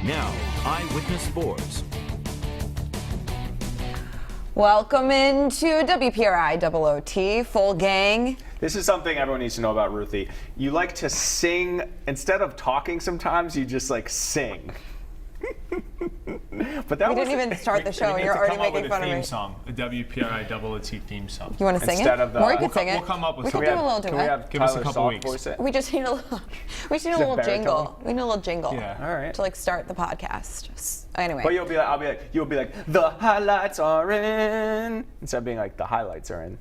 Now, Eyewitness Sports. Welcome into WPRI OOT, full gang. This is something everyone needs to know about Ruthie. You like to sing, instead of talking sometimes, you just like sing. But that We didn't even start the show and you're already making fun of me. Theme song, a WPRI OOT theme song. You want to sing Instead it? of the- Or you could We'll sing it. we'll come up with We could something. do a little Can we duet. have Give us a Tyler couple Soft weeks. voice it? We just need a little. We just need a Is it little baritone? jingle. We need a little jingle. Yeah. All right. To like start the podcast. Anyway. But you'll be like, the highlights are in, instead of being like, the highlights are in.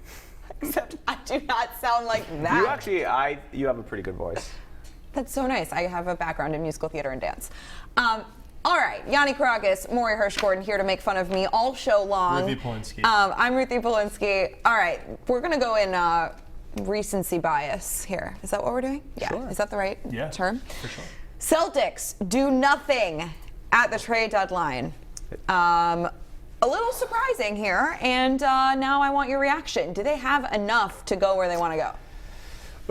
Except I do not sound like that. You actually, you have a pretty good voice. That's so nice. I have a background in musical theater and dance. All right, Yanni Caracas, Maury Hirsch-Gordon here to make fun of me all show long. Ruthie Polinsky. I'm Ruthie Polinsky. All right, we're going to go in recency bias here. Is that what we're doing? Yeah. Sure. Is that the right term? For sure. Celtics do nothing at the trade deadline. A little surprising here, and now I want your reaction. Do they have enough to go where they want to go?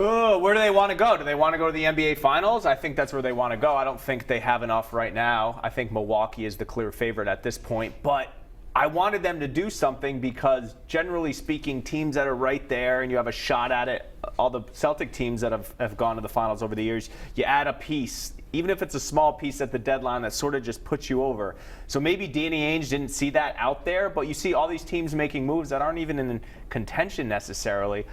Oh, where do they want to go? Do they want to go to the NBA Finals? I think that's where they want to go. I don't think they have enough right now. I think Milwaukee is the clear favorite at this point. But I wanted them to do something because, generally speaking, teams that are right there and you have a shot at it, all the Celtic teams that have gone to the Finals over the years, you add a piece, even if it's a small piece at the deadline that sort of just puts you over. So maybe Danny Ainge didn't see that out there, but you see all these teams making moves that aren't even in contention necessarily.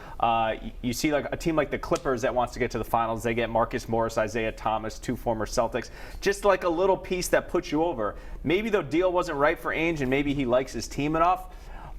You see like a team like the Clippers that wants to get to the Finals. They get Marcus Morris, Isaiah Thomas, two former Celtics. Just like a little piece that puts you over. Maybe the deal wasn't right for Ainge and maybe he likes his team enough.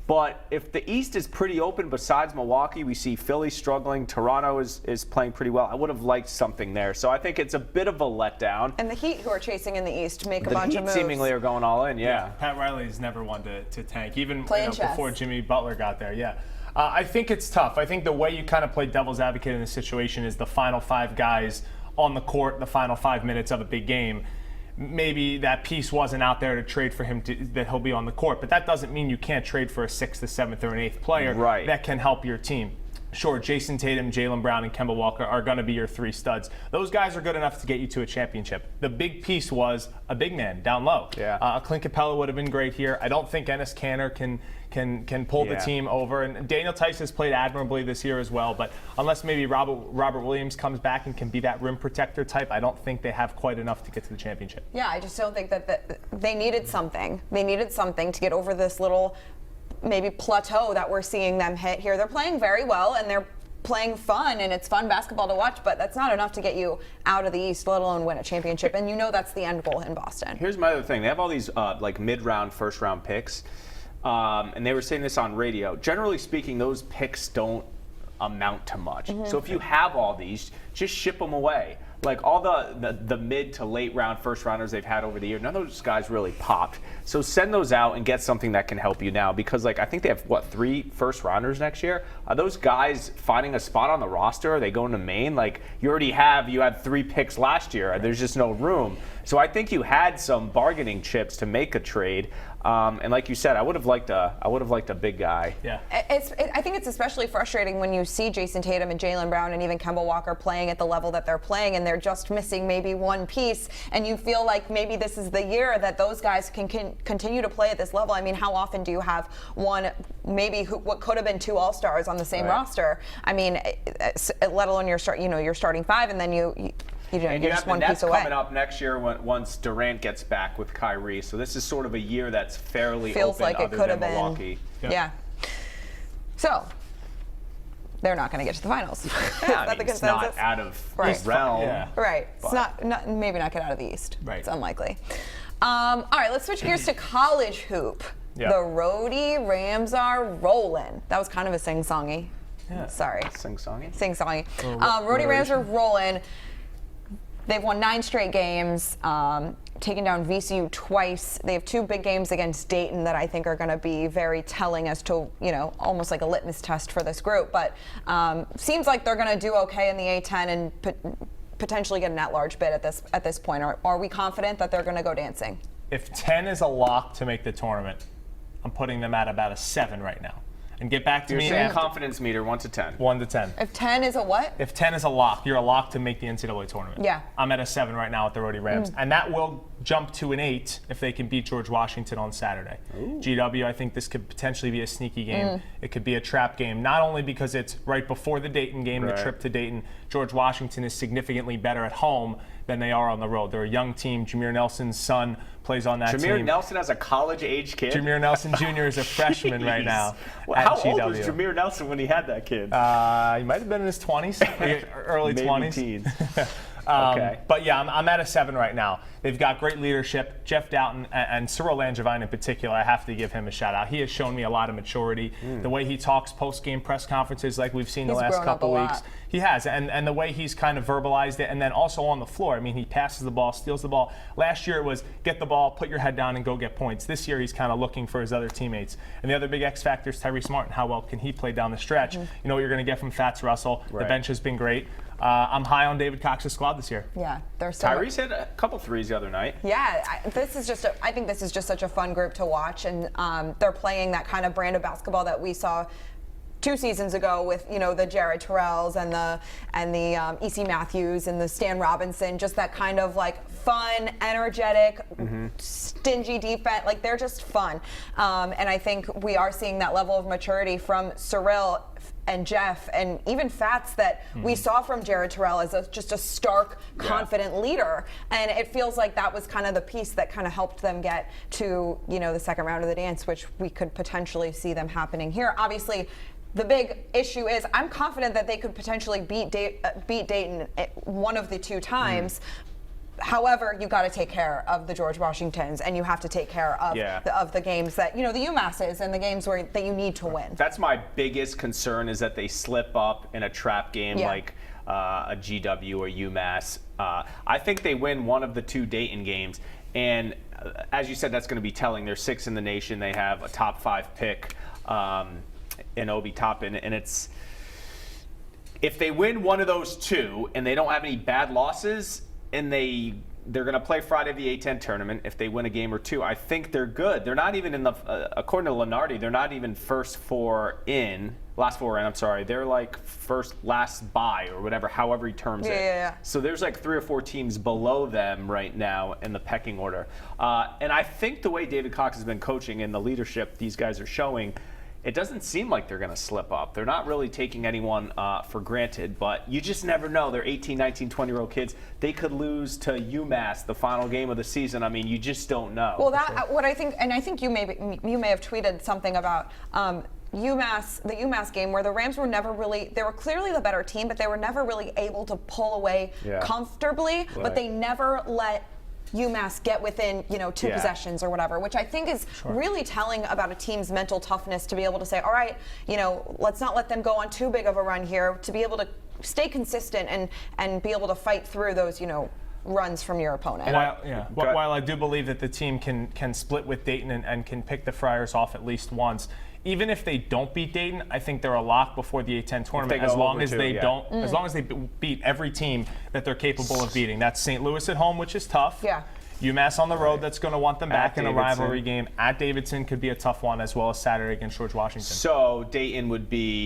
But if the East is pretty open besides Milwaukee, we see Philly struggling. Toronto is playing pretty well. I would have liked something there. So I think it's a bit of a letdown. And the Heat, who are chasing in the East, make a The bunch Heat of moves. seemingly are going all in, yeah. Pat Riley's never wanted to tank, even Playing chess. before Jimmy Butler got there. Yeah. I think it's tough. I think the way you kind of play devil's advocate in this situation is the final five guys on the court, the final 5 minutes of a big game. Maybe that piece wasn't out there to trade for him that he'll be on the court, but that doesn't mean you can't trade for a sixth, a seventh, or an eighth player that can help your team. Sure, Jason Tatum, Jaylen Brown, and Kemba Walker are going to be your three studs. Those guys are good enough to get you to a championship. The big piece was a big man down low. Yeah. Clint Capella would have been great here. I don't think Enes Kanter can pull the team over. And Daniel Tice has played admirably this year as well. But unless maybe Robert Williams comes back and can be that rim protector type, I don't think they have quite enough to get to the championship. Yeah, I just don't think that they needed something. They needed something to get over this little maybe plateau that we're seeing them hit here. They're playing very well and they're playing fun and it's fun basketball to watch, but that's not enough to get you out of the East, let alone win a championship. And you know that's the end goal in Boston. Here's my other thing. They have all these like mid-round, first-round picks, and they were saying this on radio. Generally speaking, those picks don't amount to much. So if you have all these, just ship them away. Like all the mid to late round first rounders they've had over the year, none of those guys really popped. So send those out and get something that can help you now, because like I think they have 3 first rounders next year. Are those guys finding a spot on the roster? Are they going to Maine? Like you had 3 picks last year. There's just no room. So I think you had some bargaining chips to make a trade. And like you said, I would have liked a big guy. Yeah. I think it's especially frustrating when you see Jason Tatum and Jaylen Brown and even Kemba Walker playing at the level that they're playing, and they're just missing maybe one piece, and you feel like maybe this is the year that those guys can continue to play at this level. I mean, how often do you have one, maybe what could have been 2 All-Stars on the same roster? I mean, let alone your starting 5, and then you're just one piece away. Coming up next year once Durant gets back with Kyrie. So this is sort of a year that's fairly Feels open like it other could than have Milwaukee. been. Yeah. So they're not going to get to the finals. Is Yeah, that the it's consensus? not out of Right. realm. Yeah. Right. It's not maybe not get out of the East. Right. It's unlikely. All right, let's switch gears to college hoop. Yeah. The Rhody Rams are rolling. That was kind of a sing-songy. Yeah. Sorry. Sing-songy? Sing-songy. Rhody Rams are rolling. They've won 9 straight games, taken down VCU twice. They have 2 big games against Dayton that I think are going to be very telling as to, almost like a litmus test for this group. But seems like they're going to do okay in the A-10 and potentially get an at-large bid at this point. Are we confident that they're going to go dancing? If 10 is a lock to make the tournament, I'm putting them at about a 7 right now. and get back to You're me. saying confidence meter 1 to 10. 1 to 10. If 10 is a what? If 10 is a lock, you're a lock to make the NCAA tournament. Yeah. I'm at a 7 right now with the Rhody Rams. And that will jump to an 8 if they can beat George Washington on Saturday. GW, I think this could potentially be a sneaky game. It could be a trap game, not only because it's right before the Dayton game, the trip to Dayton. George Washington is significantly better at home than they are on the road. They're a young team. Jameer Nelson's son plays on that team. Jameer Nelson has a college-age kid? Jameer Nelson Jr. is a freshman right now. Well, at how GW. old was Jameer Nelson when he had that kid? He might have been in his 20s, early Maybe 20s. teens. Okay. But yeah, I'm at a 7 right now. They've got great leadership. Jeff Doughton and Cyril Langevin in particular, I have to give him a shout out. He has shown me a lot of maturity. The way he talks post-game press conferences like we've seen the last couple weeks. He has, and the way he's kind of verbalized it, and then also on the floor. I mean, he passes the ball, steals the ball. Last year it was get the ball, put your head down, and go get points. This year he's kind of looking for his other teammates. And the other big X factor is Tyrese Martin. How well can he play down the stretch? You know what you're going to get from Fats Russell. The bench has been great. I'm high on David Cox's squad this year. Yeah, they're so. Tyrese hit a couple threes the other night. Yeah, I think this is just such a fun group to watch, and they're playing that kind of brand of basketball that we saw 2 seasons ago with, you know, the Jared Terrells and the E.C. Matthews and the Stan Robinson, just that kind of like fun, energetic, stingy defense. Like they're just fun, and I think we are seeing that level of maturity from Cyril and Jeff and even Fats that we saw from Jared Terrell as just a stark, confident leader. And it feels like that was kind of the piece that kind of helped them get to, you know, the second round of the dance, which we could potentially see them happening here. Obviously, the big issue is I'm confident that they could potentially beat Dayton one of the 2 times. However, you got to take care of the George Washingtons, and you have to take care of the games that, you know, the UMasses and the games that you need to win. That's my biggest concern, is that they slip up in a trap game like a GW or UMass. I think they win one of the 2 Dayton games, and as you said, that's going to be telling. They're 6th in the nation. They have a top 5 pick in Obi Toppin, and it's if they win one of those 2 and they don't have any bad losses, and they're going to play Friday the A-10 tournament. If they win a game or 2, I think they're good. They're not even in the, according to Lenardi, they're not even last 4 in, I'm sorry. They're like last by or whatever, however he terms it. Yeah. So there's like 3 or 4 teams below them right now in the pecking order. And I think the way David Cox has been coaching and the leadership these guys are showing, it doesn't seem like they're going to slip up. They're not really taking anyone for granted, but you just never know. They're 18, 19, 20-year-old kids. They could lose to UMass the final game of the season. I mean, you just don't know. Well, what I think, and I think you may have tweeted something about the UMass game where the Rams were never really, they were clearly the better team, but they were never really able to pull away comfortably, but they never let UMass get within, 2 possessions or whatever, which I think is really telling about a team's mental toughness to be able to say, all right, let's not let them go on too big of a run here, to be able to stay consistent and be able to fight through those, runs from your opponent. While I do believe that the team can split with Dayton and can pick the Friars off at least once, even if they don't beat Dayton, I think they're a lock before the A-10 tournament as long as they as long as they beat every team that they're capable of beating. That's St. Louis at home, which is tough. Yeah. UMass on the road, that's going to want them back in a rivalry game. At Davidson could be a tough one, as well as Saturday against George Washington. So Dayton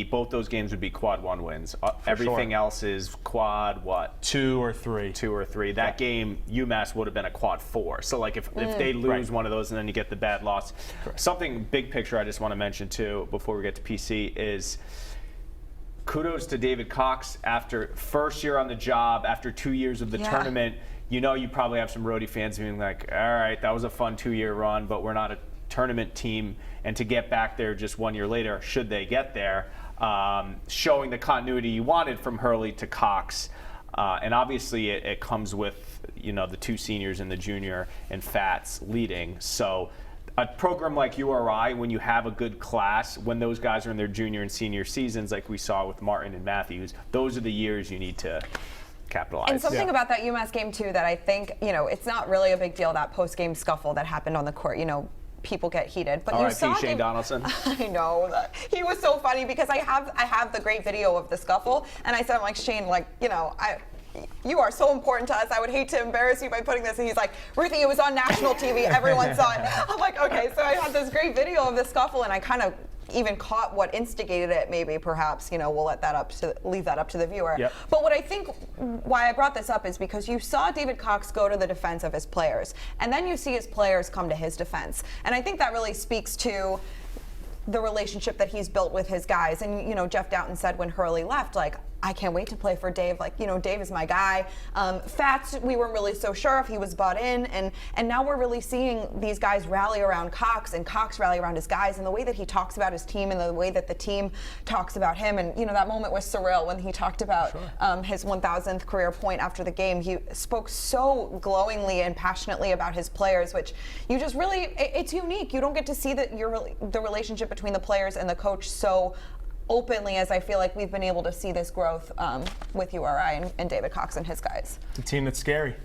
both those games would be quad 1 wins. Everything else is quad what? 2 or 3. 2 or 3. That game, UMass would have been a quad 4. So like if they lose one of those and then you get the bad loss. Something big picture I just want to mention too before we get to PC is kudos to David Cox after first year on the job, after 2 years of the tournament. You probably have some Rhody fans being like, all right, that was a fun 2-year run, but we're not a tournament team. And to get back there just 1 year later, should they get there, showing the continuity you wanted from Hurley to Cox. And obviously it comes with, the 2 seniors and the junior and Fats leading. So a program like URI, when you have a good class, when those guys are in their junior and senior seasons, like we saw with Martin and Matthews, those are the years you need to capitalize. And something about that UMass game too that I think, it's not really a big deal, that post-game scuffle that happened on the court. People get heated, but you saw Shane Donaldson. I know that he was so funny because I have the great video of the scuffle, and I said, I'm like, Shane, you are so important to us. I would hate to embarrass you by putting this. And he's like, Ruthie, it was on national TV. Everyone saw it. I'm like, okay. So I had this great video of the scuffle, and I kind of even caught what instigated it, maybe perhaps, we'll leave that up to the viewer. Yep. But what I think why I brought this up is because you saw David Cox go to the defense of his players, and then you see his players come to his defense. And I think that really speaks to the relationship that he's built with his guys. And, Jeff Doughton said when Hurley left, I can't wait to play for Dave. Dave is my guy. Fats, we weren't really so sure if he was bought in. And now we're really seeing these guys rally around Cox and Cox rally around his guys, and the way that he talks about his team and the way that the team talks about him. And, that moment was surreal when he talked about his 1,000th career point after the game. He spoke so glowingly and passionately about his players, which you just really, it's unique. You don't get to see the relationship between the players and the coach so openly as I feel like we've been able to see this growth with URI and David Cox and his guys. It's a team that's scary.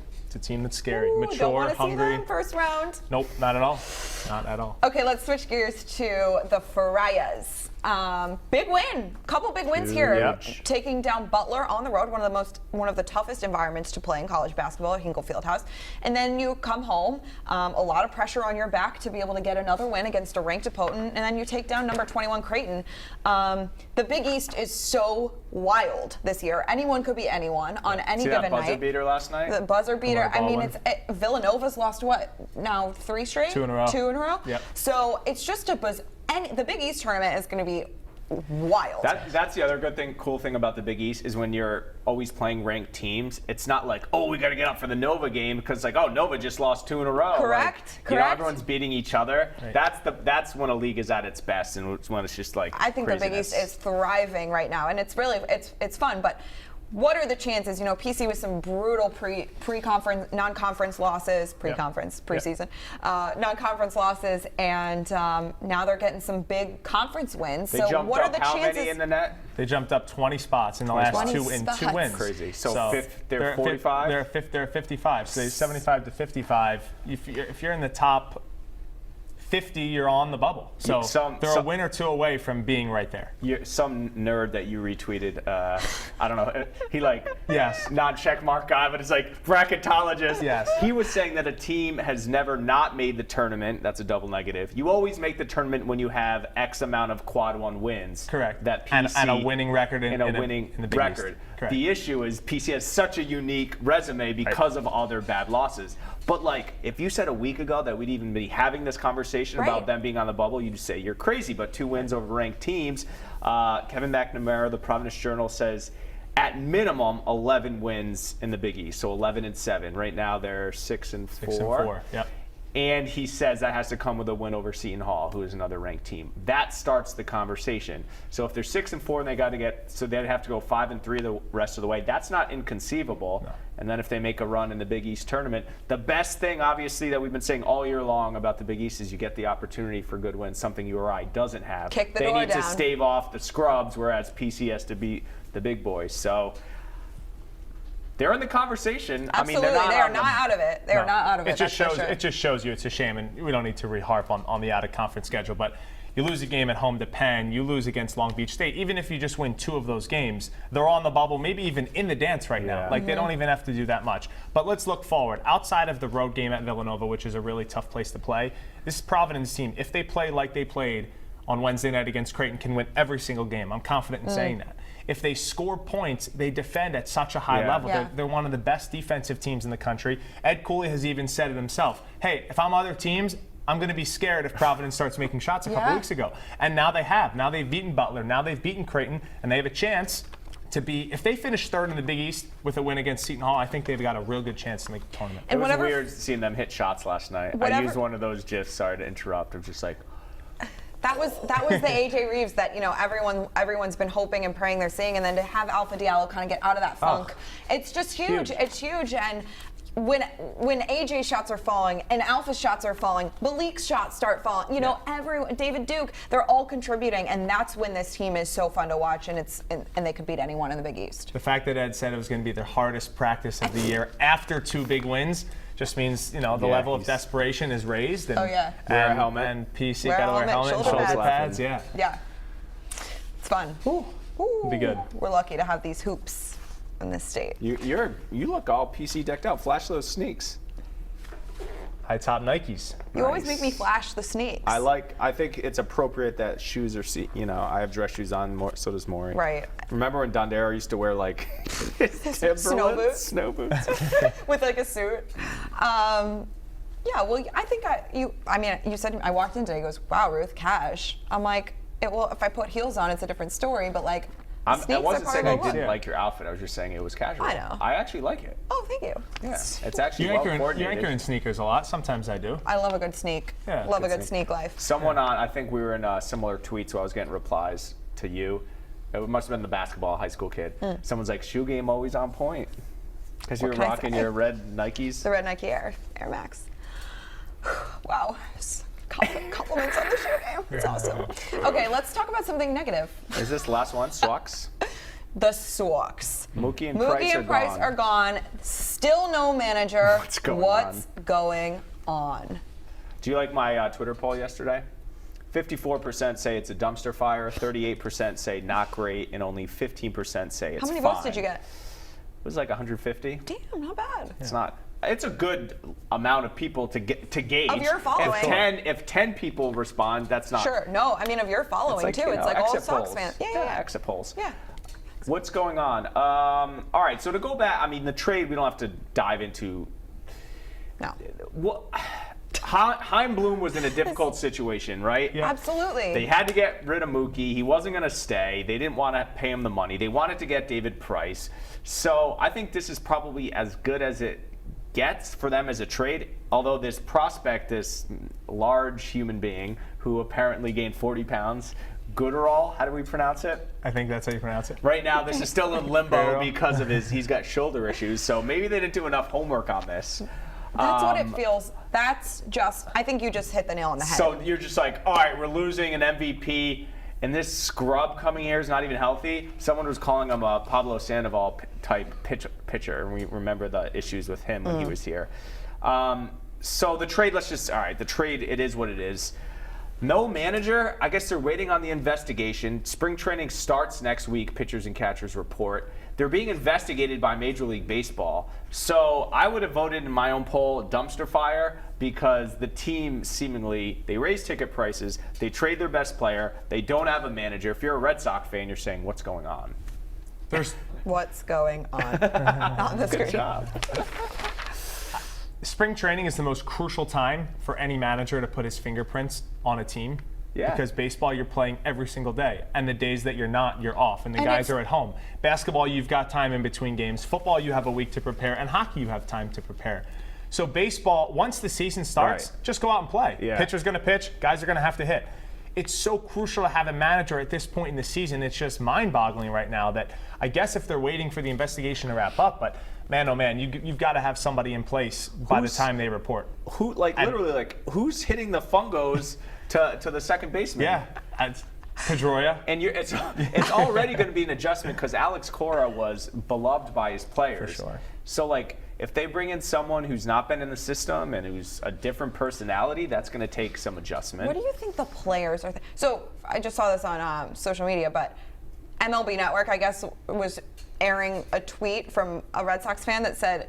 Ooh, mature, don't want to hungry. See them first round. Nope, not at all. Not at all. Okay, let's switch gears to the Friars. Big win, couple big wins here. Taking down Butler on the road, one of the toughest environments to play in college basketball at Hinkle Fieldhouse. And then you come home, a lot of pressure on your back to be able to get another win against a ranked opponent, and then you take down number 21 Creighton. The Big East is so wild this year. Anyone could be anyone on any given night. Buzzer beater last night? The buzzer beater. I mean, Villanova's lost what now? 3 straight? 2 in a row. 2 in a row. Yep. So it's just the Big East tournament is going to be wild. That's the other cool thing about the Big East is when you're always playing ranked teams, it's not like, oh, we got to get up for the Nova game because Nova just lost 2 in a row. Correct. Everyone's beating each other. Right. That's when a league is at its best, and it's when it's just like I think craziness. the Big East is thriving right now, and it's really it's fun, but. What are the chances? PC with some brutal pre-conference, non-conference losses, preseason, non-conference losses, and now they're getting some big conference wins. They so what are the how chances? Many in the net? They jumped up 20 spots in the last 2 wins. Crazy. So they're 45. They're 55. So they're 75 to 55. If you're in the top 50, you're on the bubble. So they're a win or 2 away from being right there. Some nerd that you retweeted, I don't know, he yes, not check mark guy, but it's bracketologist. Yes. He was saying that a team has never not made the tournament. That's a double negative. You always make the tournament when you have X amount of quad 1 wins. Correct. That PC and a winning record in a the Big record. East. Correct. The issue is PC has such a unique resume because of all their bad losses. But if you said a week ago that we'd even be having this conversation about them being on the bubble, you'd say you're crazy. But 2 wins over ranked teams. Kevin McNamara, the Providence Journal, says at minimum 11 wins in the Big East, so 11-7. Right now they're 6-4. 6-4. Yep. And he says that has to come with a win over Seton Hall, who is another ranked team. That starts the conversation. So if they're 6-4 and they'd have to go 5-3 the rest of the way. That's not inconceivable. No. And then if they make a run in the Big East tournament, the best thing, obviously, that we've been saying all year long about the Big East is you get the opportunity for good wins, something URI doesn't have. Kick the door down. They need to stave off the scrubs, whereas PC has to beat the big boys. So they're in the conversation. Absolutely. I mean, they are not out of it. They are not out of it. It just shows you it's a shame, and we don't need to reharp on the out-of-conference schedule, but you lose a game at home to Penn, you lose against Long Beach State. Even if you just win 2 of those games, they're on the bubble, maybe even in the dance right now. They don't even have to do that much. But let's look forward. Outside of the road game at Villanova, which is a really tough place to play, this Providence team, if they play like they played on Wednesday night against Creighton, can win every single game. I'm confident in saying that. If they score points, they defend at such a high level. Yeah. They're one of the best defensive teams in the country. Ed Cooley has even said it himself. Hey, if I'm other teams, I'm going to be scared if Providence starts making shots a couple weeks ago. And now they have. Now they've beaten Butler. Now they've beaten Creighton. And they have a chance to be, if they finish 3rd in the Big East with a win against Seton Hall, I think they've got a real good chance to make the tournament. And it was weird seeing them hit shots last night. I used one of those GIFs, sorry to interrupt, of just That was the AJ Reeves that everyone's been hoping and praying they're seeing, and then to have Alpha Diallo kind of get out of that funk, it's just huge. It's huge, and when AJ shots are falling and Alpha's shots are falling, Malik's shots start falling. Everyone, David Duke, they're all contributing, and that's when this team is so fun to watch, and they could beat anyone in the Big East. The fact that Ed said it was going to be their hardest practice of the year after 2 big wins just means the level of desperation is raised. And, wear a helmet. And PC got to wear a helmet and shoulder pads. Yeah. It's fun. It'll be good. We're lucky to have these hoops in this state. You look all PC decked out. Flash those sneaks. High top Nikes. You always make me flash the sneaks. I think it's appropriate that shoes are, I have dress shoes on, so does Maury. Right. Remember when Dondero used to wear like Snow boots? Snow boots. With like a suit. Yeah, well, I think you said, I walked in today, he goes, wow, Ruth, cash. I'm like, well, if I put heels on, it's a different story, but like, I wasn't saying I look. didn't like your outfit. I was just saying it was casual. I know. I actually like it. Oh, thank you. Yeah, it's actually You well anchor coordinated. in sneakers a lot. Sometimes I do. I love a good sneak. Yeah, love a good good sneak life. Someone I think we were in a similar tweet, so I was getting replies to you. It must have been the basketball high school kid. Someone's like, shoe game always on point. Because you were can I rocking say? your red Nikes. The red Nike Air Max. Wow. Compliments on the shoe game. It's awesome. Okay, let's talk about something negative. Is this the last one? Sox? The Sox. Mookie and Price are gone. Still no manager. What's going on? Do you like my Twitter poll yesterday? 54% say it's a dumpster fire, 38% say not great, and only 15% say it's How many fine. votes did you get? It was like 150. Damn, not bad. It's not. It's a good amount of people to gauge. Of your following. If 10 people respond, that's not. Sure. No, I mean of your following too. It's like all exit Sox polls. fans. Yeah. Exit polls. Yeah. What's going on? All right, so to go back, I mean, the trade we don't have to dive into. No. What? Chaim Bloom was in a difficult situation, right? Yeah. Absolutely. They had to get rid of Mookie. He wasn't going to stay. They didn't want to pay him the money. They wanted to get David Price. So I think this is probably as good as it gets for them as a trade. Although this prospect, this large human being who apparently gained 40 pounds, Gooderall, how do we pronounce it? I think that's how you pronounce it. Right now, this is still in limbo because of he's got shoulder issues. So maybe they didn't do enough homework on this. That's what it feels. I think you just hit the nail on the head. So you're just like, all right, we're losing an MVP, and this scrub coming here is not even healthy. Someone was calling him a Pablo Sandoval type pitcher, and we remember the issues with him when he was here. So the trade, the trade, it is what it is. No manager. I guess they're waiting on the investigation. Spring training starts next week, pitchers and catchers report. They're being investigated by Major League Baseball. So I would have voted in my own poll dumpster fire because the team seemingly, they raise ticket prices, they trade their best player, they don't have a manager. If you're a Red Sox fan, you're saying, what's going on? What's going on? On the screen. Good job. Spring training is the most crucial time for any manager to put his fingerprints on a team. Yeah. Because baseball, you're playing every single day. And the days that you're not, you're off. And the guys are at home. Basketball, you've got time in between games. Football, you have a week to prepare. And hockey, you have time to prepare. So baseball, once the season starts, just go out and play. Yeah. Pitcher's going to pitch. Guys are going to have to hit. It's so crucial to have a manager at this point in the season. It's just mind-boggling right now that I guess if they're waiting for the investigation to wrap up, but man, oh man, you've got to have somebody in place by the time they report. Who's hitting the fungos to the second baseman? Yeah, Pedroia. And it's already going to be an adjustment because Alex Cora was beloved by his players. For sure. So if they bring in someone who's not been in the system and who's a different personality, that's going to take some adjustment. What do you think the players are? So I just saw this on social media, but MLB Network, I guess, was airing a tweet from a Red Sox fan that said,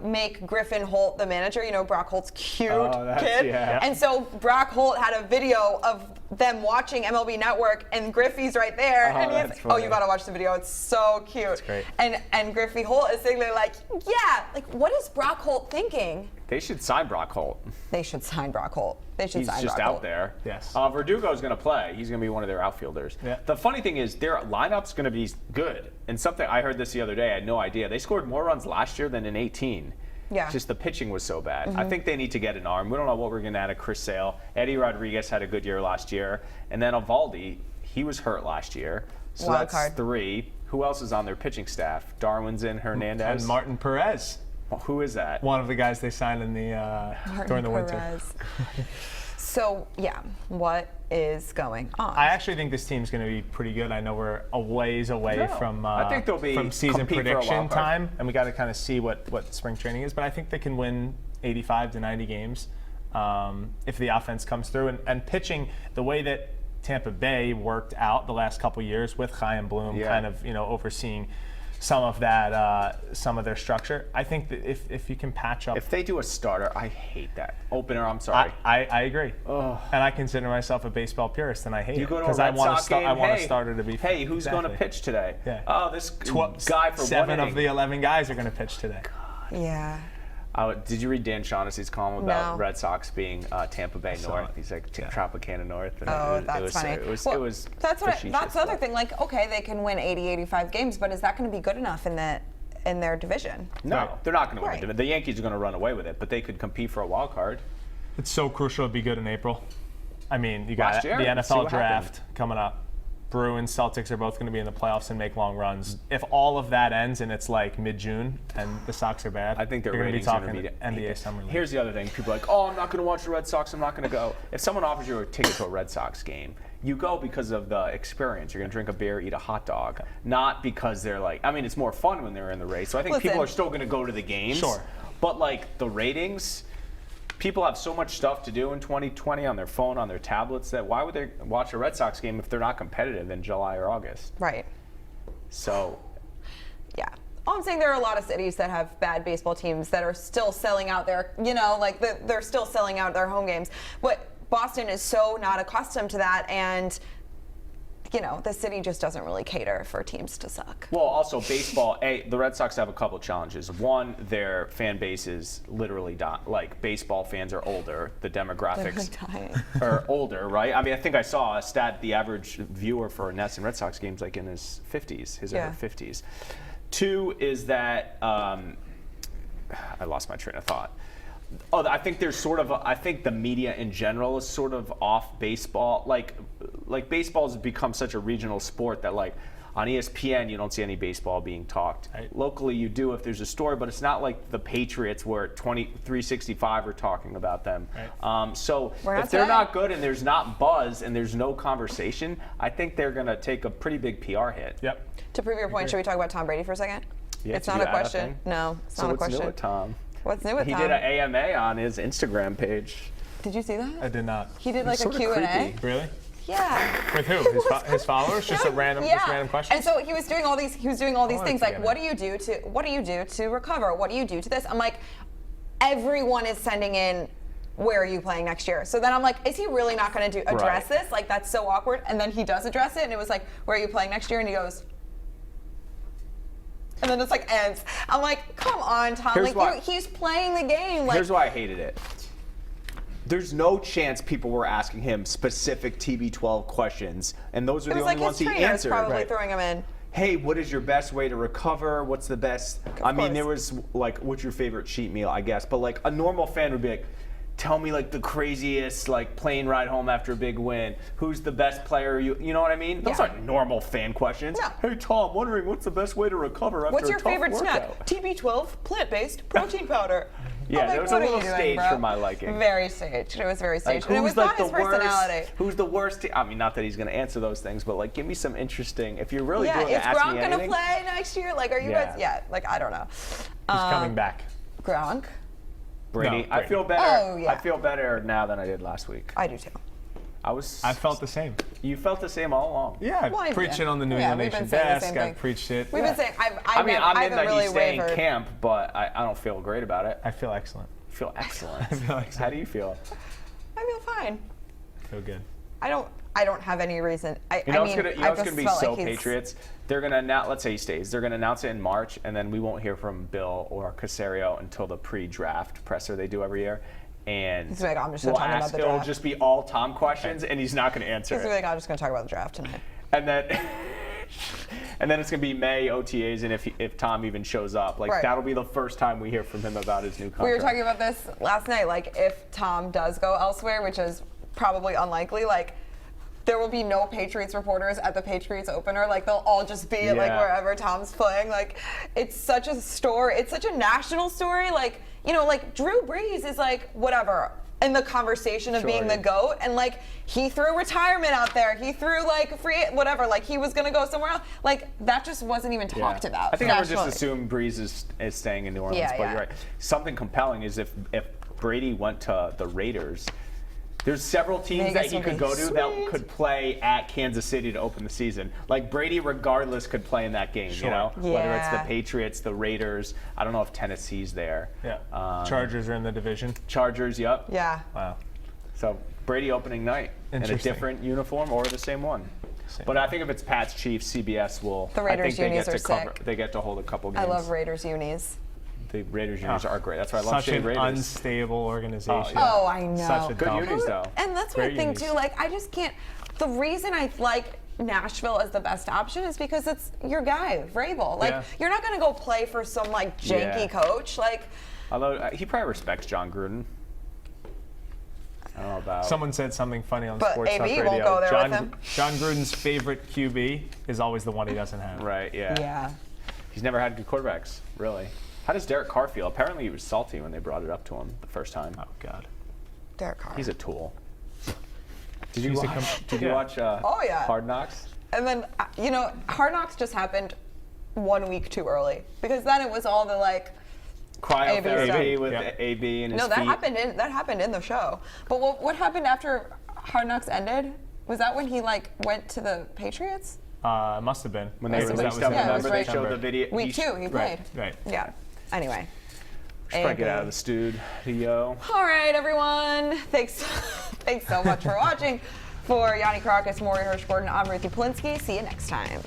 make Griffin Holt the manager. Brock Holt's cute kid. Yeah. And so Brock Holt had a video of them watching MLB Network, and Griffey's right there. And he's like, funny. you gotta watch the video. It's so cute. That's great. And Griffey Holt is sitting there like, yeah, what is Brock Holt thinking? They should sign Brock Holt. They should sign Brock Holt. He's just out there. Yes. Verdugo's going to play. He's going to be one of their outfilders. Yeah. The funny thing is their lineup's going to be good. And something I heard this the other day, I had no idea. They scored more runs last year than in 18. Yeah. Just the pitching was so bad. I think they need to get an arm. We don't know what we're going to add of Chris Sale. Eddie Rodriguez had a good year last year. And then Evaldi, he was hurt last year. So Wild that's card. 3. Who else is on their pitching staff? Darwin's in, Hernandez. And Martin Perez. Who is that? One of the guys they signed in the during the winter. So, what is going on? I actually think this team's going to be pretty good. I know we're a ways away from I think they'll be from season compete for a prediction wild card. time, and we got to kind of see what spring training is. But I think they can win 85 to 90 games if the offense comes through. And pitching the way that Tampa Bay worked out the last couple years with Chaim Bloom kind of overseeing some of that, some of their structure. I think that if you can patch up, If they do a starter, I hate that opener. I'm sorry. I agree. And I consider myself a baseball purist, and I hate You it go to a because I Red want Sox game. I want hey, a starter to be. Hey, who's going to pitch today? Yeah. Oh, this guy for 7 one of inning. the 11 guys are going to pitch today. Yeah. Did you read Dan Shaughnessy's column about No. Red Sox being Tampa Bay saw North? it. He's like Tropicana North. And That's it was, funny. It was, Well, it was that's facetious, the other but- thing. Like, okay, they can win 80, 85 games, but is that going to be good enough in their division? No, Right. they're not going to win Right. the division. The Yankees are going to run away with it, but they could compete for a wild card. It's so crucial to be good in April. I mean, you got Last year, the let's see NFL what draft coming up. Bruins, Celtics are both going to be in the playoffs and make long runs. If all of that ends and it's like mid-June and the Sox are bad, I think their you're going to be ratings are talking going to be NBA Summer League. Here's the other thing. People are like, oh, I'm not going to watch the Red Sox. I'm not going to go. If someone offers you a ticket to a Red Sox game, you go because of the experience. You're going to drink a beer, eat a hot dog, not because they're like, I mean, it's more fun when they're in the race. So I think people Listen. are still going to go to the games. Sure. But like the ratings, people have so much stuff to do in 2020 on their phone, on their tablets, that why would they watch a Red Sox game if they're not competitive in July or August? Right. So Yeah. All I'm saying, there are a lot of cities that have bad baseball teams that are still selling out their, they're still selling out their home games. But Boston is so not accustomed to that, and the city just doesn't really cater for teams to suck. Well, also baseball. The Red Sox have a couple challenges. One, their fan base is literally like baseball fans are older. The demographics They're dying. are older, right? I mean, I think I saw a stat. The average viewer for Nets and Red Sox games like in his 50s, his or Yeah. her 50s. Two is that I lost my train of thought. Oh, I think there's sort of. I think the media in general is sort of off baseball. Like baseball has become such a regional sport that like on ESPN you don't see any baseball being talked. Right. Locally you do if there's a story, but it's not like the Patriots where 365 are talking about them. Right. So We're not if they're today. not good and there's not buzz and there's no conversation, I think they're gonna take a pretty big PR hit. Yep. To prove your point, should we talk about Tom Brady for a second? Yeah, It's did not you a add that question. thing? No, it's So not a what's question. new with Tom? What's new with He Tom? did an AMA on his Instagram page. Did you see that? I did not. He did like a Sorta Q&A. creepy. Really? Yeah. With who? His followers? Just a random, Yeah. just random question. And so he was doing all these things wanted to like, get what do you do to recover? What do you do to this? I'm like, everyone is sending in, where are you playing next year? So then I'm like, is he really not going to address Right. this? Like, that's so awkward. And then he does address it, and it was like, where are you playing next year? And he goes, and then it's like ends. I'm like, come on, Tom. Here's like, why- he's playing the game. Like, Here's why I hated it. There's no chance people were asking him specific TB12 questions, and those are it the was only like ones his he trainers answered. probably Right. throwing him in. Hey, what is your best way to recover? What's the best? I mean, course. there was like, what's your favorite cheat meal? I guess, but like a normal fan would be like, tell me like the craziest like plane ride home after a big win. Who's the best player? You know what I mean? Those Yeah. aren't normal fan questions. No. Hey Tom, wondering what's the best way to recover after What's a your tough favorite workout? snack? TB12, plant-based protein powder. Yeah, I'm like, there was a what are little you doing, staged bro? for my liking. Very staged. It was very staged. And it was who's, like, not his the worst- personality. Who's the worst? I mean, not that he's going to answer those things, but like, give me some interesting. If you're really Yeah, doing is it, ask Gronk me gonna anything. play next year? Like, are you Yeah. guys? Yeah, like I don't know. He's coming back. Gronk. Brady, No, I Brady. feel better. Oh, yeah. I feel better now than I did last week. I do too. I felt the same. You felt the same all along. Yeah, Well, I preached it on the New yeah, England we've been Nation saying the desk. same I thing. preached it. We've been saying I mean, I'm I in haven't that really you stay in wavered. camp, but I don't feel great about it. I feel excellent. I feel excellent. feel excellent. How do you feel? I feel fine. I feel good. I don't have any reason. You know I mean, what's I gonna be just so felt like he's- Patriots? They're gonna announce. Let's say he stays. They're gonna announce it in March, and then we won't hear from Bill or Casario until the pre-draft presser they do every year. And He's like, I'm just we'll gonna talk about ask, the it'll draft. just be all Tom questions, and he's not gonna answer He's it. like, I'm just gonna talk about the draft tonight. And then, and then it's gonna be May OTAs, and if Tom even shows up, like Right. that'll be the first time we hear from him about his new contract. We were talking about this last night. Like, if Tom does go elsewhere, which is probably unlikely, like, there will be no Patriots reporters at the Patriots opener. Like, they'll all just be like Yeah. wherever Tom's playing. Like, it's such a story. It's such a national story. Like, like Drew Brees is like whatever in the conversation of being the GOAT, and like he threw retirement out there. He threw like free whatever. Like he was gonna go somewhere else. Like that just wasn't even talked about. I think everyone just nationally. assumed Breeze is staying in New Orleans, Yeah, but yeah. you're right. Something compelling is if Brady went to the Raiders, There's several teams Vegas that he would could be go to that sweet. could play at Kansas City to open the season. Like Brady, regardless, could play in that game. Sure. You know, whether it's the Yeah. Patriots, the Raiders. I don't know if Tennessee's there. Yeah. Chargers are in the division. Chargers. Yep. Yeah. Wow. So Brady opening night in a Interesting. different uniform or the same one. But I think if it's Pats Chiefs, CBS will. The Raiders I think unis they are get to cover. sick. They get to hold a couple games. I love Raiders unis. The Raiders unis are great. That's why I love Such Shea an Raiders. unstable organization. yeah. Oh, I know. Such a Good dumb- unis though. And that's Great my thing unis. too. Like, I just can't. The reason I like Nashville as the best option is because it's your guy, Vrabel. Like, Yeah. you're not going to go play for some like janky Yeah. coach. Like, Although he probably respects John Gruden. I don't know about. Someone said something funny on But Sports Talk AB Radio. won't go there John, with him. John Gruden's favorite QB is always the one he doesn't have. Right. Yeah. yeah. He's never had good quarterbacks, really. How does Derek Carr feel? Apparently, he was salty when they brought it up to him the first time. Oh God. Derek Carr. He's a tool. Did you He's a watch? com- yeah. Oh, yeah. Hard Knocks? And then, Hard Knocks just happened 1 week too early because then it was all the like. Cryotherapy with Yeah. AB and his No, that feet. happened in the show. But what happened after Hard Knocks ended? Was that when he like went to the Patriots? Must have been. When they That was- released that him, was- remember yeah, it they was showed right. the video. Week 2, he played. Right. Yeah. Anyway. Should probably get AB. out of the studio. Yo. All right, everyone. Thanks so much for watching. For Yanni Caracas, Maury Hirschgordon, I'm Ruthie Polinsky. See you next time.